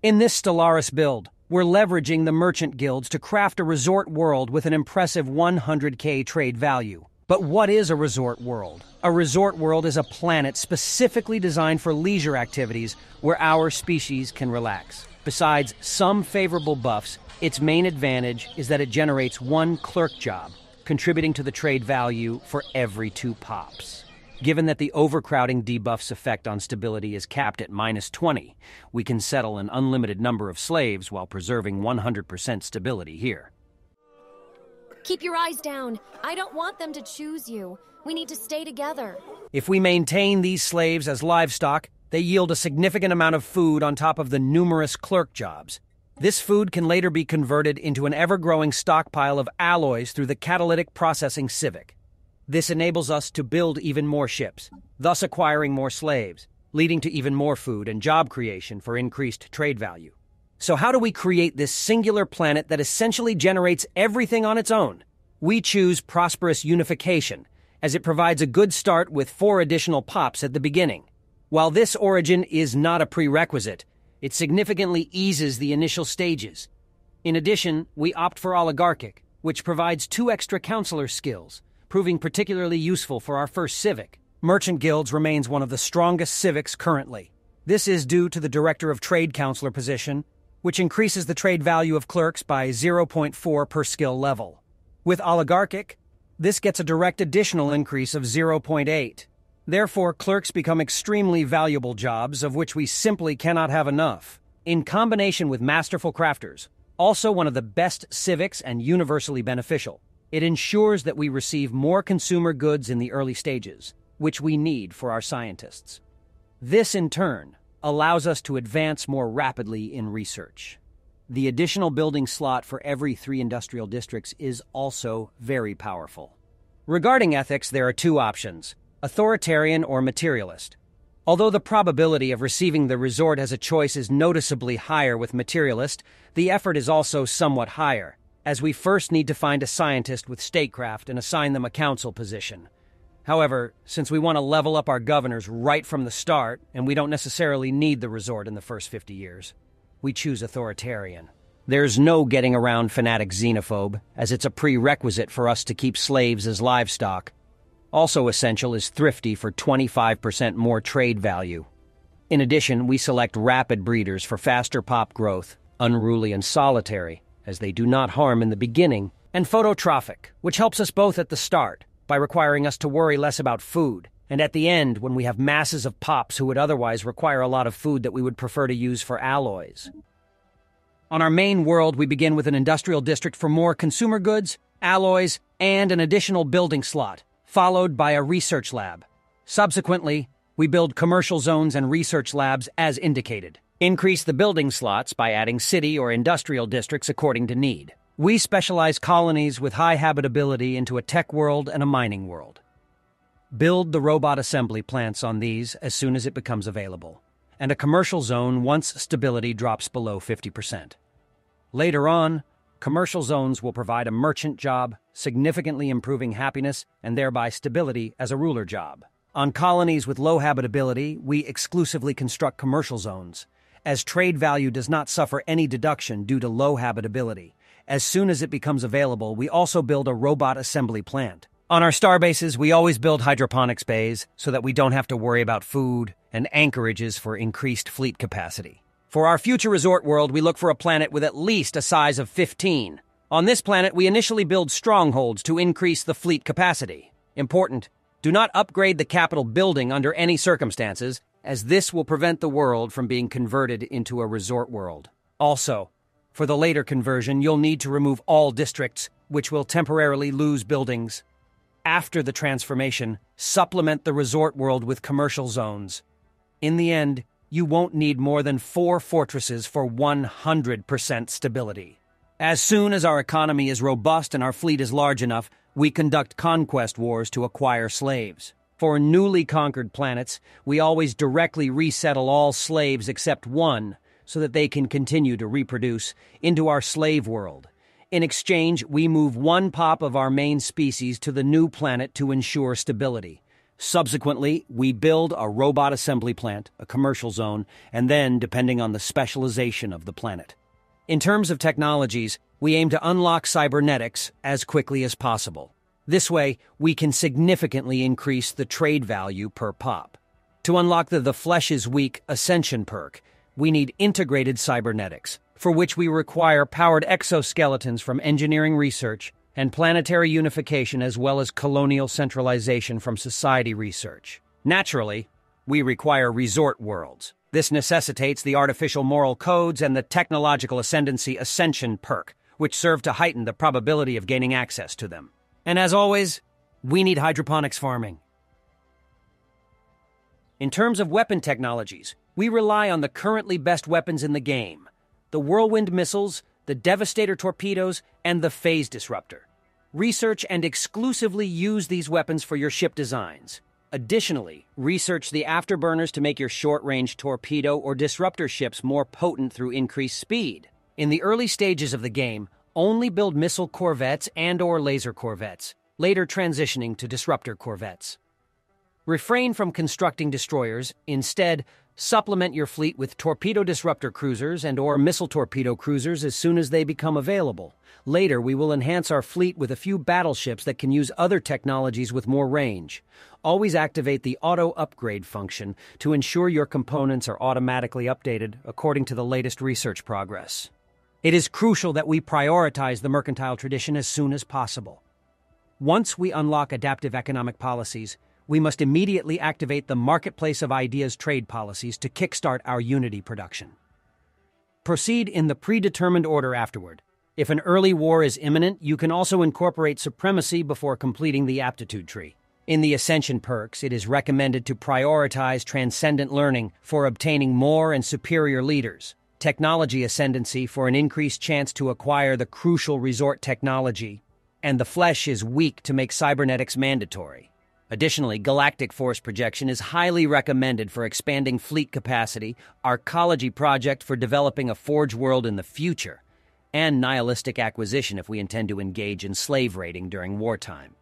In this Stellaris build, we're leveraging the merchant guilds to craft a resort world with an impressive 100k trade value. But what is a resort world? A resort world is a planet specifically designed for leisure activities where our species can relax. Besides some favorable buffs, its main advantage is that it generates one clerk job, contributing to the trade value for every 2 pops. Given that the overcrowding debuff's effect on stability is capped at -20, we can settle an unlimited number of slaves while preserving 100% stability here. Keep your eyes down. I don't want them to choose you. We need to stay together. If we maintain these slaves as livestock, they yield a significant amount of food on top of the numerous clerk jobs. This food can later be converted into an ever-growing stockpile of alloys through the catalytic processing civic. This enables us to build even more ships, thus acquiring more slaves, leading to even more food and job creation for increased trade value. So how do we create this singular planet that essentially generates everything on its own? We choose prosperous unification, as it provides a good start with 4 additional pops at the beginning. While this origin is not a prerequisite, it significantly eases the initial stages. In addition, we opt for oligarchic, which provides 2 extra counselor skills, proving particularly useful for our first civic. Merchant Guilds remains one of the strongest civics currently. This is due to the Director of Trade Counselor position, which increases the trade value of clerks by 0.4 per skill level. With oligarchic, this gets a direct additional increase of 0.8. Therefore, clerks become extremely valuable jobs of which we simply cannot have enough. In combination with masterful crafters, also one of the best civics and universally beneficial, it ensures that we receive more consumer goods in the early stages, which we need for our scientists. This, in turn, allows us to advance more rapidly in research. The additional building slot for every 3 industrial districts is also very powerful. Regarding ethics, there are 2 options: authoritarian or materialist. Although the probability of receiving the resort as a choice is noticeably higher with materialist, the effort is also somewhat higher, as we first need to find a scientist with statecraft and assign them a council position. However, since we want to level up our governors right from the start, and we don't necessarily need the resort in the first 50 years, we choose authoritarian. There's no getting around fanatic xenophobe, as it's a prerequisite for us to keep slaves as livestock. Also essential is thrifty for 25% more trade value. In addition, we select rapid breeders for faster pop growth, unruly and solitary, as they do not harm in the beginning, and phototrophic, which helps us both at the start, by requiring us to worry less about food, and at the end when we have masses of pops who would otherwise require a lot of food that we would prefer to use for alloys. On our main world, we begin with an industrial district for more consumer goods, alloys, and an additional building slot, followed by a research lab. Subsequently, we build commercial zones and research labs as indicated. Increase the building slots by adding city or industrial districts according to need. We specialize colonies with high habitability into a tech world and a mining world. Build the robot assembly plants on these as soon as it becomes available, and a commercial zone once stability drops below 50%. Later on, commercial zones will provide a merchant job, significantly improving happiness and thereby stability as a ruler job. On colonies with low habitability, we exclusively construct commercial zones, as trade value does not suffer any deduction due to low habitability. As soon as it becomes available, we also build a robot assembly plant. On our star bases, we always build hydroponics bays so that we don't have to worry about food, and anchorages for increased fleet capacity. For our future resort world, we look for a planet with at least a size of 15. On this planet, we initially build strongholds to increase the fleet capacity. Important, do not upgrade the capital building under any circumstances, as this will prevent the world from being converted into a resort world. Also, for the later conversion, you'll need to remove all districts, which will temporarily lose buildings. After the transformation, supplement the resort world with commercial zones. In the end, you won't need more than 4 fortresses for 100% stability. As soon as our economy is robust and our fleet is large enough, we conduct conquest wars to acquire slaves. For newly conquered planets, we always directly resettle all slaves except one, so that they can continue to reproduce, into our slave world. In exchange, we move 1 pop of our main species to the new planet to ensure stability. Subsequently, we build a robot assembly plant, a commercial zone, and then, depending on the specialization of the planet. In terms of technologies, we aim to unlock cybernetics as quickly as possible. This way, we can significantly increase the trade value per pop. To unlock the Flesh is Weak Ascension perk, we need integrated cybernetics, for which we require powered exoskeletons from engineering research and planetary unification as well as colonial centralization from society research. Naturally, we require resort worlds. This necessitates the artificial moral codes and the technological ascendancy Ascension perk, which serve to heighten the probability of gaining access to them. And as always, we need hydroponics farming. In terms of weapon technologies, we rely on the currently best weapons in the game: the Whirlwind missiles, the Devastator torpedoes, and the Phase Disruptor. Research and exclusively use these weapons for your ship designs. Additionally, research the afterburners to make your short-range torpedo or disruptor ships more potent through increased speed. In the early stages of the game, only build missile corvettes and/or laser corvettes, later transitioning to disruptor corvettes. Refrain from constructing destroyers. Instead, supplement your fleet with torpedo disruptor cruisers and/or missile torpedo cruisers as soon as they become available. Later, we will enhance our fleet with a few battleships that can use other technologies with more range. Always activate the auto-upgrade function to ensure your components are automatically updated according to the latest research progress. It is crucial that we prioritize the mercantile tradition as soon as possible. Once we unlock adaptive economic policies, we must immediately activate the Marketplace of Ideas trade policies to kickstart our Unity production. Proceed in the predetermined order afterward. If an early war is imminent, you can also incorporate supremacy before completing the aptitude tree. In the Ascension perks, it is recommended to prioritize transcendent learning for obtaining more and superior leaders, technology ascendancy for an increased chance to acquire the crucial resort technology, and the Flesh is Weak to make cybernetics mandatory. Additionally, galactic force projection is highly recommended for expanding fleet capacity, arcology project for developing a forge world in the future, and nihilistic acquisition if we intend to engage in slave raiding during wartime.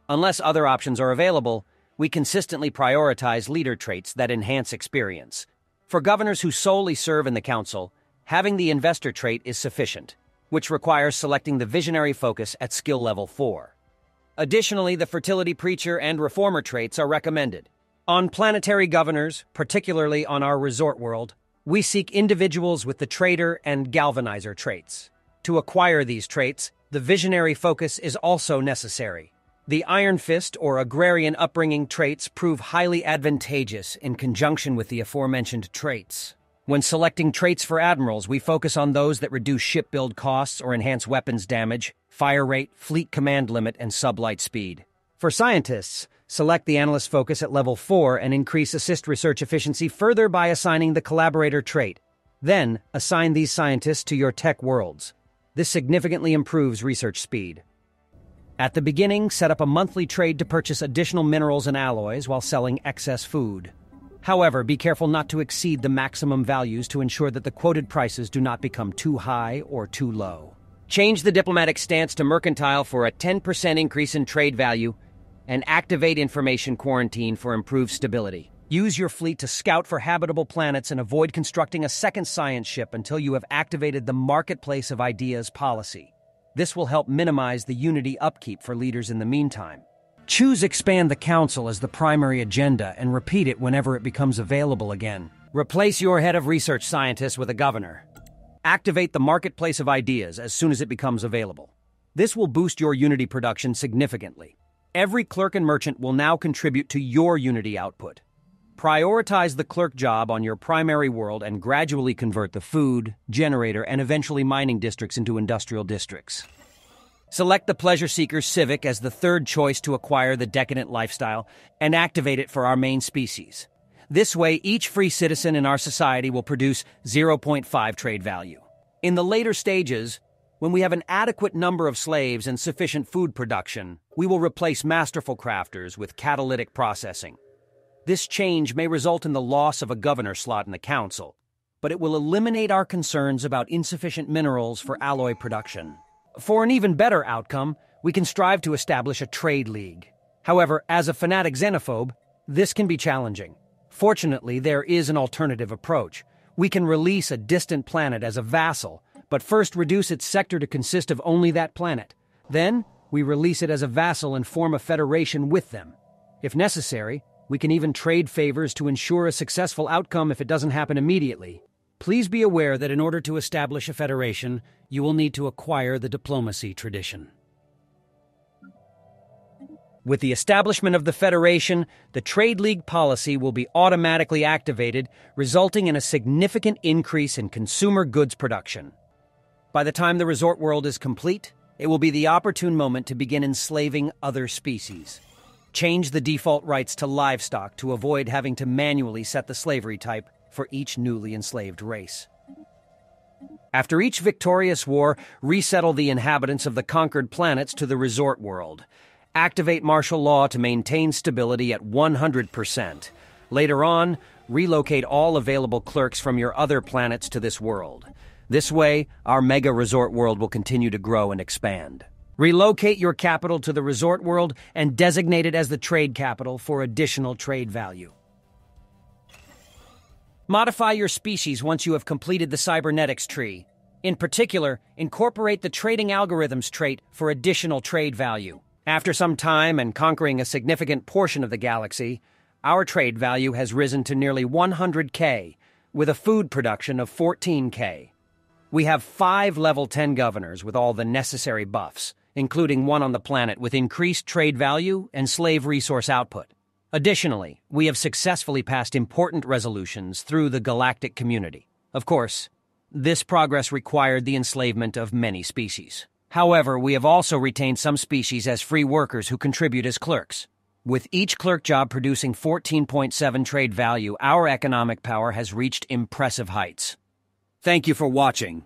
Unless other options are available, we consistently prioritize leader traits that enhance experience. For governors who solely serve in the council, having the investor trait is sufficient, which requires selecting the visionary focus at skill level 4. Additionally, the fertility preacher and reformer traits are recommended. On planetary governors, particularly on our resort world, we seek individuals with the trader and galvanizer traits. To acquire these traits, the visionary focus is also necessary. The Iron Fist or agrarian upbringing traits prove highly advantageous in conjunction with the aforementioned traits. When selecting traits for admirals, we focus on those that reduce ship build costs or enhance weapons damage, fire rate, fleet command limit, and sublight speed. For scientists, select the analyst focus at level 4 and increase assist research efficiency further by assigning the collaborator trait. Then, assign these scientists to your tech worlds. This significantly improves research speed. At the beginning, set up a monthly trade to purchase additional minerals and alloys while selling excess food. However, be careful not to exceed the maximum values to ensure that the quoted prices do not become too high or too low. Change the diplomatic stance to mercantile for a 10% increase in trade value, and activate information quarantine for improved stability. Use your fleet to scout for habitable planets and avoid constructing a second science ship until you have activated the Marketplace of Ideas policy. This will help minimize the Unity upkeep for leaders in the meantime. Choose Expand the Council as the primary agenda and repeat it whenever it becomes available again. Replace your head of research scientist with a governor. Activate the Marketplace of Ideas as soon as it becomes available. This will boost your Unity production significantly. Every clerk and merchant will now contribute to your Unity output. Prioritize the clerk job on your primary world and gradually convert the food, generator, and eventually mining districts into industrial districts. Select the Pleasure Seeker Civic as the third choice to acquire the decadent lifestyle and activate it for our main species. This way, each free citizen in our society will produce 0.5 trade value. In the later stages, when we have an adequate number of slaves and sufficient food production, we will replace masterful crafters with catalytic processing. This change may result in the loss of a governor slot in the council, but it will eliminate our concerns about insufficient minerals for alloy production. For an even better outcome, we can strive to establish a trade league. However, as a fanatic xenophobe, this can be challenging. Fortunately, there is an alternative approach. We can release a distant planet as a vassal, but first reduce its sector to consist of only that planet. Then, we release it as a vassal and form a federation with them. If necessary, we can even trade favors to ensure a successful outcome if it doesn't happen immediately. Please be aware that in order to establish a federation, you will need to acquire the diplomacy tradition. With the establishment of the Federation, the Trade League policy will be automatically activated, resulting in a significant increase in consumer goods production. By the time the resort world is complete, it will be the opportune moment to begin enslaving other species. Change the default rights to livestock to avoid having to manually set the slavery type for each newly enslaved race. After each victorious war, resettle the inhabitants of the conquered planets to the resort world. Activate martial law to maintain stability at 100%. Later on, relocate all available clerks from your other planets to this world. This way, our mega resort world will continue to grow and expand. Relocate your capital to the resort world and designate it as the trade capital for additional trade value. Modify your species once you have completed the cybernetics tree. In particular, incorporate the trading algorithms trait for additional trade value. After some time and conquering a significant portion of the galaxy, our trade value has risen to nearly 100K, with a food production of 14K. We have 5 level 10 governors with all the necessary buffs, including one on the planet with increased trade value and slave resource output. Additionally, we have successfully passed important resolutions through the galactic community. Of course, this progress required the enslavement of many species. However, we have also retained some species as free workers who contribute as clerks. With each clerk job producing 14.7 trade value, our economic power has reached impressive heights. Thank you for watching.